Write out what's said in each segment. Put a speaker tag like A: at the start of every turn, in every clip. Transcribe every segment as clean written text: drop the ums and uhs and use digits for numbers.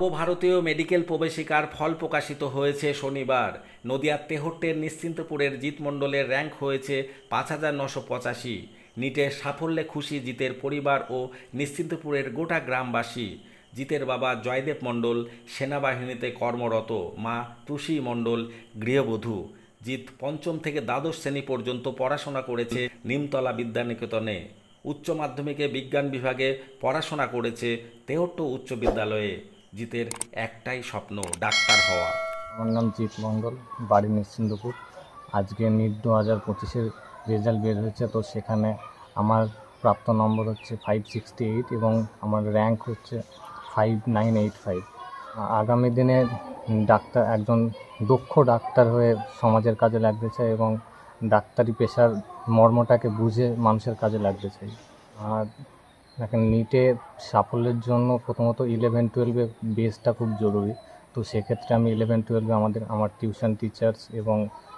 A: নবভারতীয় medical প্রবেশিকার ফল প্রকাশিত হয়েছে শনিবার। নদিয়ার তেহট্টের নিশ্চিন্তপুরের জিৎ মণ্ডলের র্যাঙ্ক হয়েছে ৫,৯৮৫। নিটের সাফল্যে খুশি জিতের পরিবার ও নিশ্চিন্তপুরের গোটা গ্রামবাসী। জিতের বাবা জয়দেব মণ্ডল সেনাবাহিনীতে কর্মরত, মা তুষি মণ্ডল গৃহবধূ। জিৎ পঞ্চম থেকে দ্বাদশ শ্রেণী পর্যন্ত পড়াশোনা করেছে নিমতলা বিদ্যানিকেতনে। উচ্চ মাধ্যমিকে বিজ্ঞান বিভাগে পড়াশোনা করেছে তেহট্ট উচ্চ বিদ্যালয়ে। জিতের একটাই স্বপ্ন, ডাক্তার হওয়া।
B: আমার নাম জিৎ মণ্ডল, বাড়ি নিশ্চিন্তপুর। আজকে নিট 2025-এর রেজাল্ট বের হয়েছে, তো সেখানে আমার প্রাপ্ত নম্বর হচ্ছে 568 এবং আমার র্যাঙ্ক হচ্ছে 5985। আগামী দিনে একজন দক্ষ ডাক্তার হয়ে সমাজের কাজে লাগতে চাই এবং ডাক্তারি পেশার মর্মটাকে বুঝে মানুষের কাজে লাগতে চাই। আর এখন নিটে সাফল্যের জন্য প্রথমত 11-12-এ বেসটা খুব জরুরি। তো সেক্ষেত্রে আমি 11-12-এ আমার টিউশন টিচার্স এবং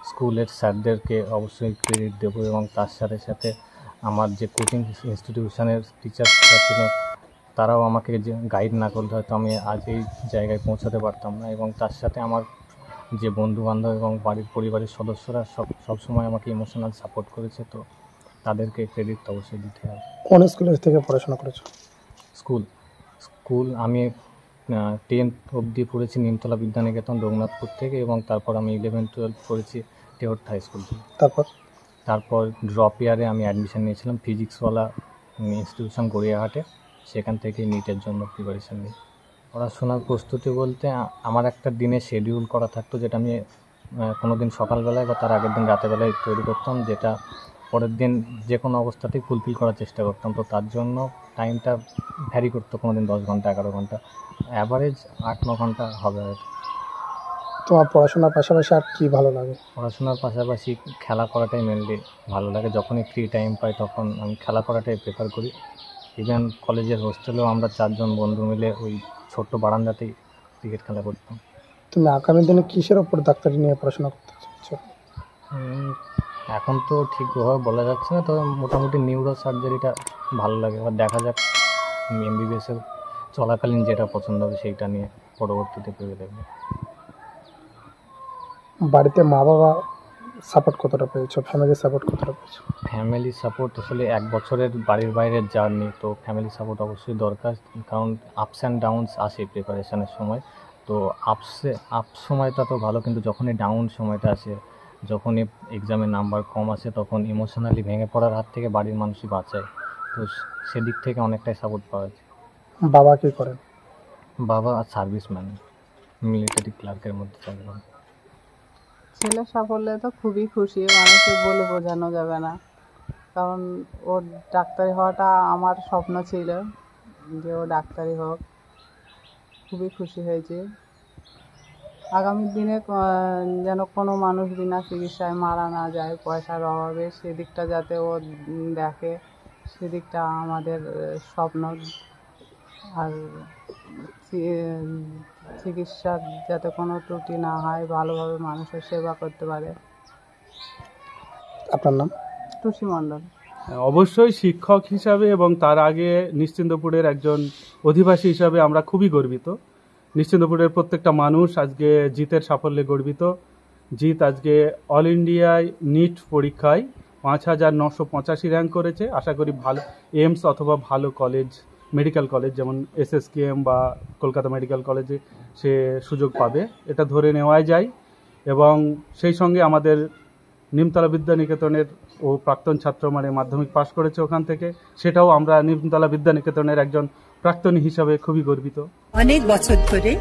B: স্কুলের স্যারদেরকে অবশ্যই ক্রেডিট দেবো এবং তার সাথে সাথে আমার যে কোচিং ইনস্টিটিউশনের টিচার্সরা ছিল তারাও আমাকে যে গাইড না করলে হয়তো আমি আজ এই জায়গায় পৌঁছাতে পারতাম না। এবং তার সাথে আমার যে বন্ধুবান্ধব এবং পরিবারের সদস্যরা সবসময় আমাকে ইমোশনাল সাপোর্ট করেছে, তো তাদেরকে ক্রেডিট অবশ্যই দিতে হবে।
C: কোন স্কুলের থেকে পড়াশোনা করেছো?
B: স্কুল আমি 10th অবধি পড়েছি নিমতলা বিদ্যানিকেতন রঘুনাথপুর থেকে এবং তারপর আমি 11-12 পড়েছি তেহট্ট হাই স্কুল থেকে। তারপর ড্রপ ইয়ারে আমি অ্যাডমিশন নিয়েছিলাম ফিজিক্সওয়ালা ইনস্টিটিউশন গড়িয়াহাটে, সেখান থেকে নিটের জন্য প্রিপারেশান নিই। পড়াশোনার প্রস্তুতি বলতে আমার একটা দিনে শেডিউল করা থাকতো, যেটা আমি কোনো দিন সকালবেলায় বা তার আগের দিন রাতেরবেলায় তৈরি করতাম, যেটা পরের দিন যে কোনো অবস্থাতেই ফুলফিল করার চেষ্টা করতাম। তো তার জন্য টাইমটা ভ্যারি করতো, কোনো দিন 10 ঘন্টা 11 ঘন্টা, অ্যাভারেজ 8-9 ঘন্টা হবে হয়তো।
C: তোমার পড়াশোনার পাশাপাশি আর কি ভালো লাগে?
B: পড়াশোনার পাশাপাশি খেলা করাটাই মেনলি ভালো লাগে। যখনই ফ্রি টাইম পাই তখন আমি খেলা করাটাই প্রেফার করি। ইভেন কলেজের হোস্টেলেও আমরা 4 জন বন্ধু মিলে ওই ছোট্ট বারান্দাতেই ক্রিকেট খেলা করতাম।
C: তুমি আগামী দিনে কিসের ওপর ডাক্তারি নিয়ে পড়াশোনা করতে চাচ্ছ?
B: এখন তো ঠিকভাবে বলা যাচ্ছে না, তবে মোটামুটি নিউরো সার্জারিটা ভালো লাগে। এবার দেখা যাক এমবিবিএসের চলাকালীন যেটা পছন্দ হবে সেইটা নিয়ে পরবর্তীতে ভেবে দেখব।
C: বাড়িতে মা বাবা সাপোর্ট কতটা পেয়েছো? ফ্যামিলি সাপোর্ট কতটা পেয়েছো?
B: ফ্যামিলি সাপোর্ট আসলে 1 বছরের বাড়ির বাইরের জার্নি, তো ফ্যামিলি সাপোর্ট অবশ্যই দরকার, কারণ আপস অ্যান্ড ডাউনস আসে প্রিপারেশানের সময়। তো আপ সময়টা তো ভালো, কিন্তু যখনই ডাউন সময়টা আসে, যখনই এক্সামের নাম্বার কম আসে, তখন ইমোশনালি ভেঙে পড়ার হাত থেকে বাড়ির মানুষই বাঁচায়। তো সেদিক থেকে অনেকটাই সাপোর্ট পাওয়া যায়।
C: বাবা কী করেন?
B: বাবা সার্ভিসম্যান, মিলিটারি ক্লার্কের মধ্যে চাকরি করেন।
D: ছেলের সাফল্যে তো খুবই খুশি, মানুষকে বলে বোঝানো যাবে না। কারণ ওর ডাক্তারি হওয়াটা আমার স্বপ্ন ছিল, যে ও ডাক্তারি হোক। খুবই খুশি হয়েছি। আগামী দিনে যেন কোনো মানুষ বিনা চিকিৎসায় মারা না যায় পয়সার অভাবে, সেদিকটা যাতে ও দেখে, সেদিকটা আমাদের স্বপ্ন। আর চিকিৎসার যাতে কোনো ত্রুটি না হয়, ভালোভাবে মানুষের সেবা করতে পারে।
C: আপনার নাম?
D: তুষি মণ্ডল।
E: অবশ্যই শিক্ষক হিসাবে এবং তার আগে নিশ্চিন্তপুরের একজন অধিবাসী হিসাবে আমরা খুবই গর্বিত। নিশ্চিন্তপুরের প্রত্যেকটা মানুষ আজকে জিতের সাফল্যে গর্বিত। জিত আজকে অল ইন্ডিয়ায় নিট পরীক্ষায় 5,985 র্যাঙ্ক করেছে। আশা করি ভালো এইমস অথবা ভালো কলেজ, মেডিকেল কলেজ যেমন SSKM বা কলকাতা মেডিকেল কলেজে সে সুযোগ পাবে, এটা ধরে নেওয়াই যায়। এবং সেই সঙ্গে আমাদের নিমতলা বিদ্যানিকেতনের ও প্রাক্তন ছাত্র মানে মাধ্যমিক পাশ করেছে ওখান থেকে, সেটাও আমরা নিমতলা বিদ্যানিকেতনের একজন প্রাক্তনী হিসাবে খুবই গর্বিত।
F: অনেক বছর ধরে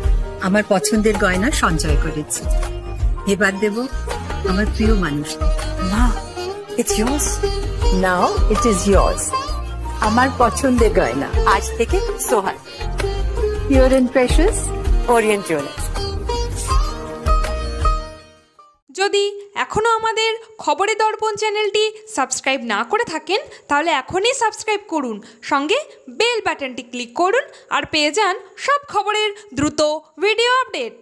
F: আমার পছন্দের গয়না সঞ্চয় করেছি, এবার দেব আমার প্রিয় মানুষ। মা, it's yours. Now it is yours. আমার পছন্দের গয়না আজ থেকে Sohag, pure and precious, Orient jewellers.
G: যদি এখনও আমাদের খবরের দর্পণ চ্যানেলটি সাবস্ক্রাইব না করে থাকেন, তাহলে এখনই সাবস্ক্রাইব করুন, সঙ্গে বেল বাটনটি ক্লিক করুন আর পেয়ে যান সব খবরের দ্রুত ভিডিও আপডেট।